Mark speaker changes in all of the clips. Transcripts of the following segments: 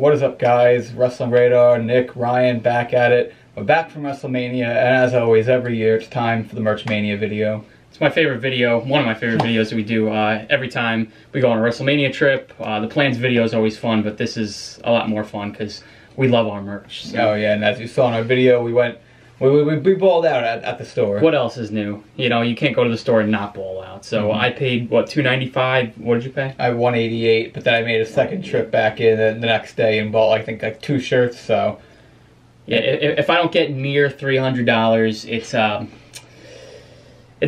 Speaker 1: What is up, guys? Wrestling Radar, Nick, Ryan, back at it. We're back from WrestleMania, and as always, every year it's time for the Merch Mania video. It's my favorite video, one of my favorite videos that we do every time we go on a WrestleMania trip. The plans video is always fun, but this is a lot more fun because we love our merch. So. Oh yeah, and as you saw in our video, we balled out at the store.
Speaker 2: What else is new? You know, you can't go to the store and not ball out. So I paid, what, $295? What did you pay?
Speaker 1: I $188, but then I made a second trip back in the next day and bought, I think, like 2 shirts, so...
Speaker 2: Yeah, if I don't get near $300, it's a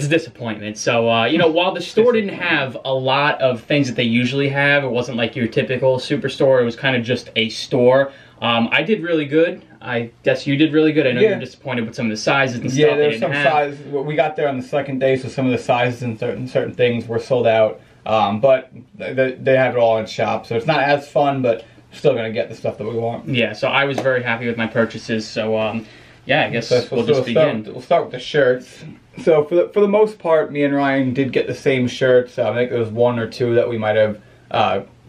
Speaker 2: disappointment. So, you know, while the store didn't have a lot of things that they usually have, it wasn't like your typical superstore, it was kind of just a store. I did really good. I guess you did really good. I know you're disappointed with some of the sizes and stuff.
Speaker 1: Yeah, there's some sizes. We got there on the second day, so some of the sizes and certain things were sold out. But they have it all in shop, so it's not as fun, but still gonna get the stuff that we want.
Speaker 2: Yeah, so I was very happy with my purchases. So, yeah, I guess we'll just begin.
Speaker 1: We'll start with the shirts. So for the most part, me and Ryan did get the same shirts. I think there was 1 or 2 that we might have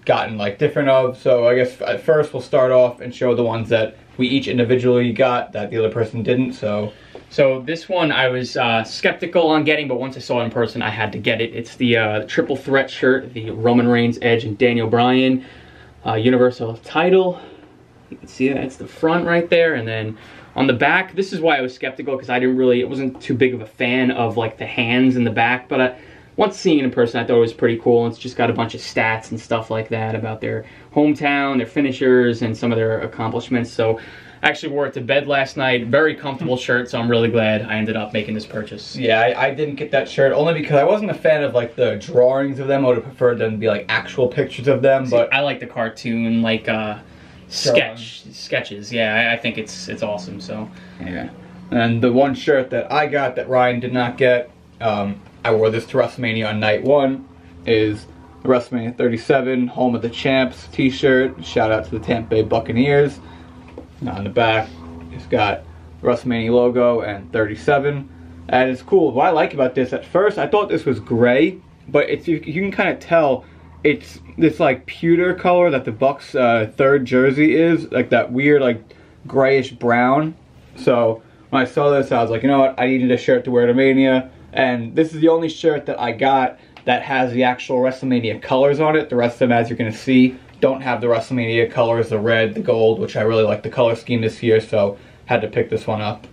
Speaker 1: gotten like different of. So I guess at first we'll start off and show the ones that we each individually got that the other person didn't. So
Speaker 2: this one I was skeptical on getting, but once I saw it in person, I had to get it. It's the Triple Threat shirt, the Roman Reigns, Edge, and Daniel Bryan Universal title. You can see that's the front right there, and then on the back, this is why I was skeptical, because it wasn't too big of a fan of like the hands in the back, but once seeing it in person, I thought it was pretty cool. It's just got a bunch of stats and stuff like that about their hometown, their finishers, and some of their accomplishments. So I actually wore it to bed last night. Very comfortable shirt, so I'm really glad I ended up making this purchase.
Speaker 1: Yeah, I didn't get that shirt only because I wasn't a fan of like the drawings of them. I would have preferred them to be like actual pictures of them. But
Speaker 2: I like the cartoon, like sketches. Yeah, I think it's awesome. So
Speaker 1: yeah, and the one shirt that I got that Ryan did not get, I wore this to WrestleMania on night 1, is the WrestleMania 37 Home of the Champs t-shirt. Shout out to the Tampa Bay Buccaneers. Now on the back, it's got the WrestleMania logo and 37. And it's cool. What I like about this, at first I thought this was gray, but you can kind of tell it's this like pewter color that the Bucks 3rd jersey is, like that weird like grayish brown. So when I saw this, I was like, you know what, I needed a shirt to wear to Mania. And this is the only shirt that I got that has the actual WrestleMania colors on it. The rest of them, as you're going to see, don't have the WrestleMania colors, the red, the gold, which I really like the color scheme this year, so had to pick this one up.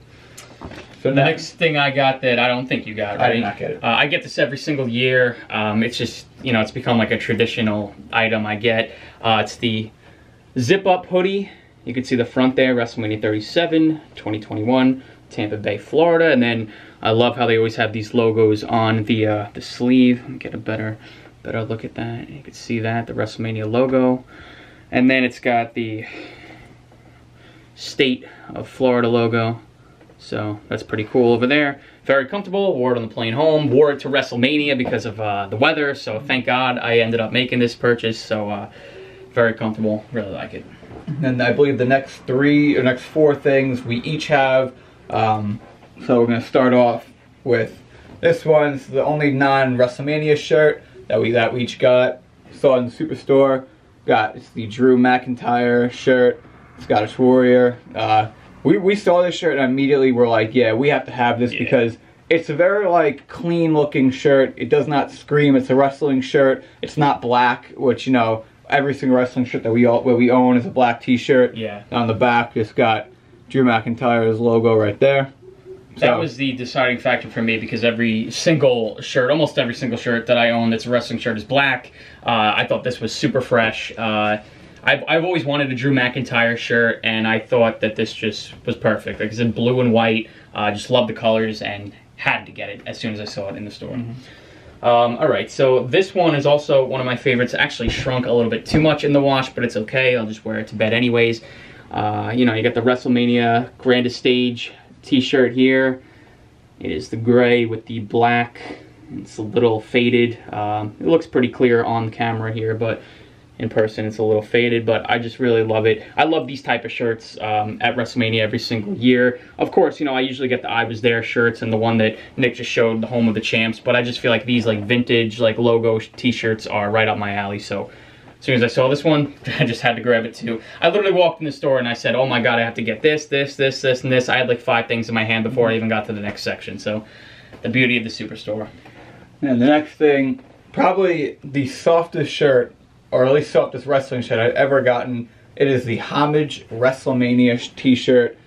Speaker 1: So
Speaker 2: the next thing I got that I don't think you got, right?
Speaker 1: I did not get it.
Speaker 2: I get this every single year. It's just, you know, it's become like a traditional item I get. It's the zip-up hoodie. You can see the front there, WrestleMania 37, 2021, Tampa Bay, Florida, and then I love how they always have these logos on the sleeve. Let me get a better look at that. You can see that, the WrestleMania logo. And then it's got the state of Florida logo. So that's pretty cool over there. Very comfortable, wore it on the plane home, wore it to WrestleMania because of the weather. So thank God I ended up making this purchase. So very comfortable, really like it.
Speaker 1: And I believe the next 4 things we each have. So we're going to start off with this one. It's the only non-WrestleMania shirt that we each got. Saw in the Superstore. It's the Drew McIntyre shirt, Scottish Warrior. We saw this shirt and immediately were like, yeah, we have to have this because it's a very like clean looking shirt. It does not scream. It's a wrestling shirt. It's not black, which, you know, every single wrestling shirt that we own is a black t-shirt.
Speaker 2: Yeah.
Speaker 1: On the back, it's got Drew McIntyre's logo right there.
Speaker 2: That was the deciding factor for me because every single shirt, almost every single shirt that I own that's a wrestling shirt is black. I thought this was super fresh. I've always wanted a Drew McIntyre shirt, and I thought that this just was perfect. Like I said, blue and white. Just love the colors and had to get it as soon as I saw it in the store. Alright, so this one is also one of my favorites. It actually shrunk a little bit too much in the wash, but it's okay. I'll just wear it to bed anyways. You know, you got the WrestleMania Grandest Stage t-shirt here. It is the gray with the black. It's a little faded. It looks pretty clear on camera here, but in person it's a little faded, but I just really love it. I love these type of shirts at WrestleMania every single year. Of course, you know, I usually get the I Was There shirts and the one that Nick just showed, the Home of the Champs, but I just feel like these like vintage like logo t-shirts are right up my alley, so As soon as I saw this one, I just had to grab it too. I literally walked in the store and I said, oh my god, I have to get this, this, this, this, and this. I had like 5 things in my hand before I even got to the next section. So, the beauty of the Superstore.
Speaker 1: And the next thing, probably the softest shirt, or at least softest wrestling shirt I've ever gotten. It is the Homage WrestleMania t-shirt.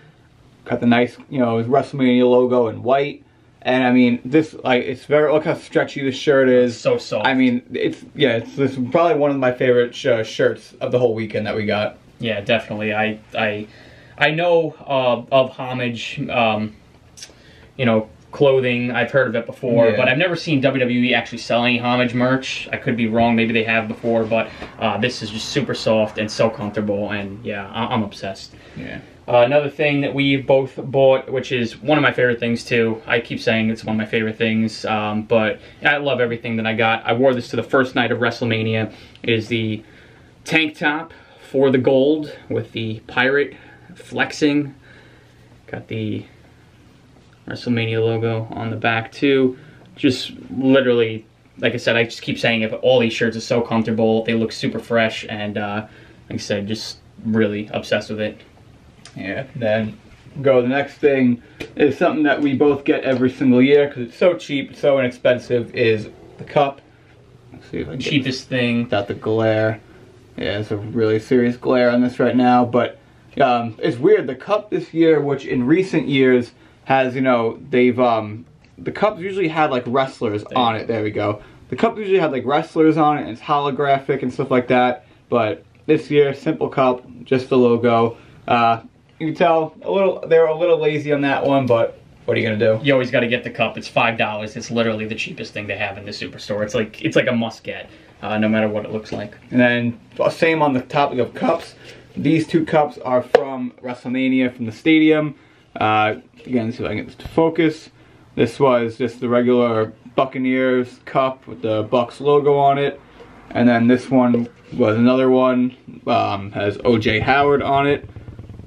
Speaker 1: Got the nice, you know, WrestleMania logo in white. And I mean, this, like, it's very, look how stretchy this shirt is.
Speaker 2: It's so soft.
Speaker 1: I mean, it's this is probably one of my favorite shirts of the whole weekend that we got.
Speaker 2: Yeah, definitely. I know of Homage, you know, clothing. I've heard of it before, but I've never seen WWE actually sell any Homage merch. I could be wrong. Maybe they have before, but this is just super soft and so comfortable, and yeah, I'm obsessed.
Speaker 1: Yeah.
Speaker 2: Another thing that we both bought, which is one of my favorite things too. I keep saying it's one of my favorite things, but I love everything that I got. I wore this to the first night of WrestleMania. It is the tank top for the gold with the pirate flexing. Got the WrestleMania logo on the back too. Just literally, like I said, I just keep saying it, but all these shirts are so comfortable. They look super fresh, and like I said, just really obsessed with it.
Speaker 1: Yeah, then the next thing is something that we both get every single year because it's so cheap, so inexpensive, is the cup. Let's see if I can
Speaker 2: Cheapest thing.
Speaker 1: Without the glare. Yeah, it's a really serious glare on this right now, but it's weird. The cup this year, which in recent years has, you know, they've, the cups usually had like wrestlers on it. There we go. The cup usually had like wrestlers on it, and it's holographic and stuff like that, but this year, simple cup, just the logo. You can tell they're a little lazy on that one, but what are you gonna do?
Speaker 2: You always got to get the cup. It's $5. It's literally the cheapest thing they have in the Superstore. It's like a must get, no matter what it looks like.
Speaker 1: And then same on the topic of cups. These 2 cups are from WrestleMania from the stadium. Again, see if I can get this to focus. This was just the regular Buccaneers cup with the Bucks logo on it, and then this one was another one. Has O.J. Howard on it.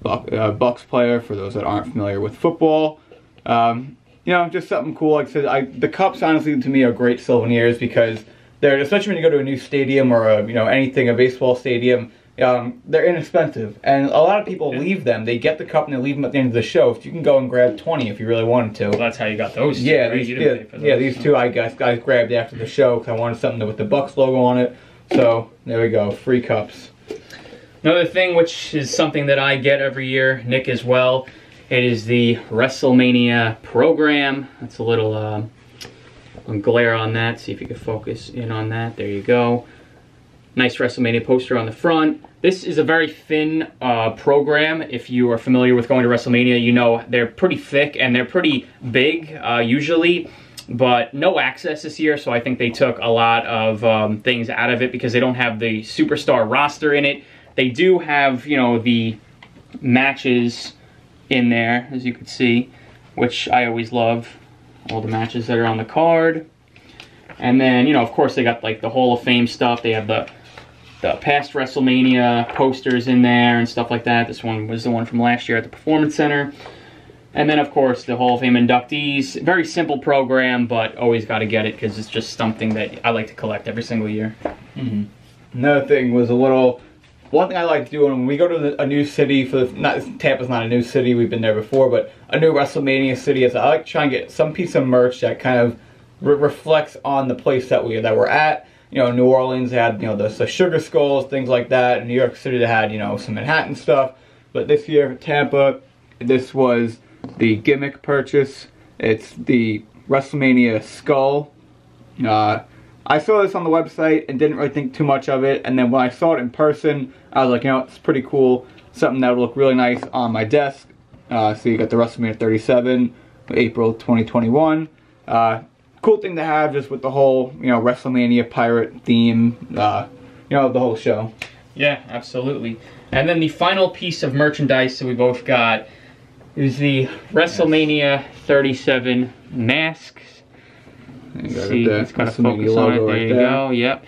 Speaker 1: Bucks player, for those that aren't familiar with football. You know, just something cool. Like I said, the cups, honestly, to me, are great souvenirs because they're, especially when you go to a new stadium or a, you know, anything, a baseball stadium, they're inexpensive. And a lot of people leave them. They get the cup and they leave them at the end of the show. So you can go and grab 20 if you really wanted to.
Speaker 2: Well, that's how you got those.
Speaker 1: Yeah, these 2 I grabbed after the show because I wanted something with the Bucks logo on it. So there we go, free cups.
Speaker 2: Another thing, which is something that I get every year, Nick as well, it is the WrestleMania Program. That's a little glare on that. See if you can focus in on that. There you go. Nice WrestleMania poster on the front. This is a very thin program. If you are familiar with going to WrestleMania, you know they're pretty thick and they're pretty big usually. But no access this year, so I think they took a lot of things out of it because they don't have the superstar roster in it. They do have, you know, the matches in there, as you can see, which I always love. All the matches that are on the card. And then, you know, of course, they got, like, the Hall of Fame stuff. They have the past WrestleMania posters in there and stuff like that. This one was the one from last year at the Performance Center. And then, of course, the Hall of Fame inductees. Very simple program, but always got to get it because it's just something that I like to collect every single year.
Speaker 1: Mm-hmm. Another thing was one thing I like to do when we go to a new city, Tampa's not a new city, we've been there before, but a new WrestleMania city, is I like to try and get some piece of merch that kind of reflects on the place that we're at. You know, New Orleans had, you know, the Sugar Skulls, things like that. In New York City, they had, you know, some Manhattan stuff. But this year, Tampa, this was the gimmick purchase. It's the WrestleMania Skull. I saw this on the website and didn't really think too much of it, and then when I saw it in person, I was like, you know, it's pretty cool. Something that would look really nice on my desk. So you got the WrestleMania 37, April 2021. Cool thing to have just with the whole, you know, WrestleMania pirate theme, you know, the whole show.
Speaker 2: Yeah, absolutely. And then the final piece of merchandise that we both got is the WrestleMania 37 mask.
Speaker 1: See, it's got a focus on it.
Speaker 2: There you go. Yep.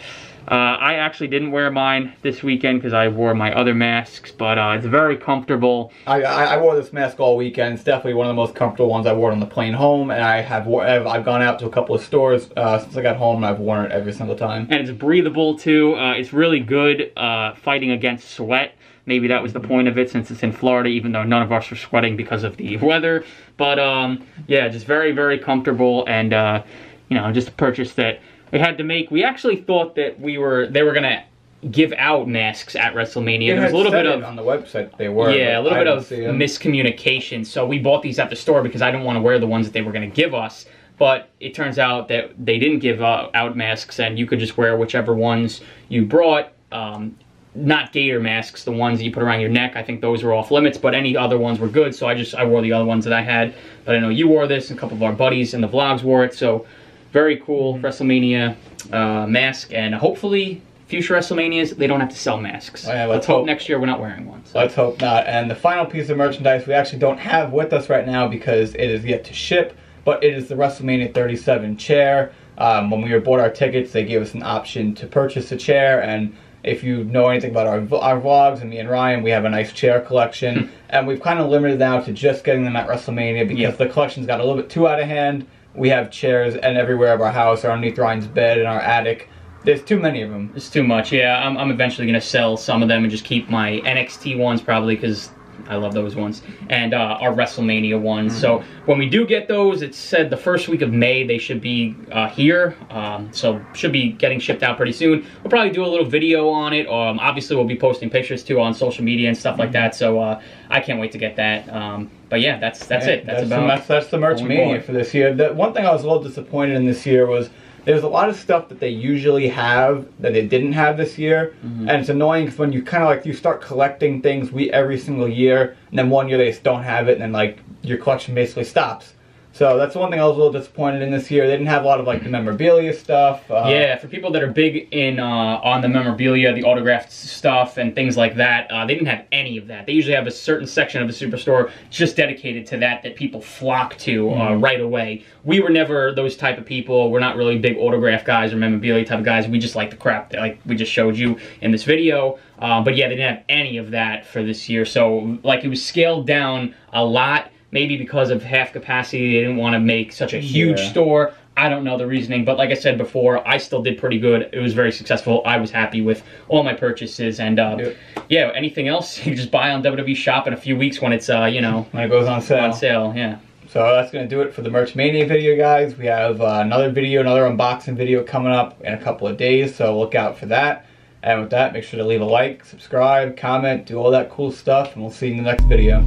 Speaker 2: I actually didn't wear mine this weekend because I wore my other masks, but it's very comfortable.
Speaker 1: I wore this mask all weekend. It's definitely one of the most comfortable ones I wore on the plane home, and I've gone out to a couple of stores since I got home, and I've worn it every single time.
Speaker 2: And it's breathable too. It's really good fighting against sweat. Maybe that was the point of it since it's in Florida, even though none of us are sweating because of the weather. But yeah, just very, very comfortable, and you know, just a purchase that we had to make. We actually thought that they were gonna give out masks at WrestleMania. There was a little bit of
Speaker 1: on the website they were.
Speaker 2: Yeah, a little bit of miscommunication. So we bought these at the store because I didn't want to wear the ones that they were going to give us. But it turns out that they didn't give out masks, and you could just wear whichever ones you brought. Not gator masks, the ones that you put around your neck. I think those were off limits, but any other ones were good. So I wore the other ones that I had. But I know you wore this, and a couple of our buddies in the vlogs wore it. So very cool WrestleMania mask, and hopefully future WrestleManias, they don't have to sell masks. Oh yeah, let's hope next year we're not wearing one. So.
Speaker 1: Let's hope not. And the final piece of merchandise we actually don't have with us right now because it is yet to ship, but it is the WrestleMania 37 chair. When we bought our tickets, they gave us an option to purchase a chair, and if you know anything about our vlogs and me and Ryan, we have a nice chair collection, and we've kind of limited now to just getting them at WrestleMania because the collection's got a little bit too out of hand. We have chairs and everywhere of our house, or underneath Ryan's bed, in our attic. There's too many of them.
Speaker 2: It's too much, yeah. I'm eventually going to sell some of them and just keep my NXT ones probably because I love those ones. And our WrestleMania ones. So when we do get those, it's said the first week of May they should be here. So should be getting shipped out pretty soon. We'll probably do a little video on it. Obviously we'll be posting pictures too on social media and stuff like that. So I can't wait to get that. But yeah, that's it. That's
Speaker 1: the merch mania for this year. The one thing I was a little disappointed in this year was there's a lot of stuff that they usually have that they didn't have this year, and it's annoying because when you kind of you start collecting things every single year, and then one year they just don't have it, and then your collection basically stops. So that's the one thing I was a little disappointed in this year. They didn't have a lot of the memorabilia stuff.
Speaker 2: Yeah, for people that are big in on the memorabilia, the autographed stuff and things like that, they didn't have any of that. They usually have a certain section of the Superstore just dedicated to that people flock to right away. We were never those type of people. We're not really big autograph guys or memorabilia type of guys. We just like the crap that we just showed you in this video. But yeah, they didn't have any of that for this year. So it was scaled down a lot. Maybe because of half capacity, they didn't want to make such a huge store. I don't know the reasoning, but like I said before, I still did pretty good. It was very successful. I was happy with all my purchases, and yeah, anything else you can just buy on WWE Shop in a few weeks when it's you know,
Speaker 1: when it goes on sale.
Speaker 2: On sale, yeah.
Speaker 1: So that's gonna do it for the Merch Mania video, guys. We have another unboxing video coming up in a couple of days, so look out for that. And with that, make sure to leave a like, subscribe, comment, do all that cool stuff, and we'll see you in the next video.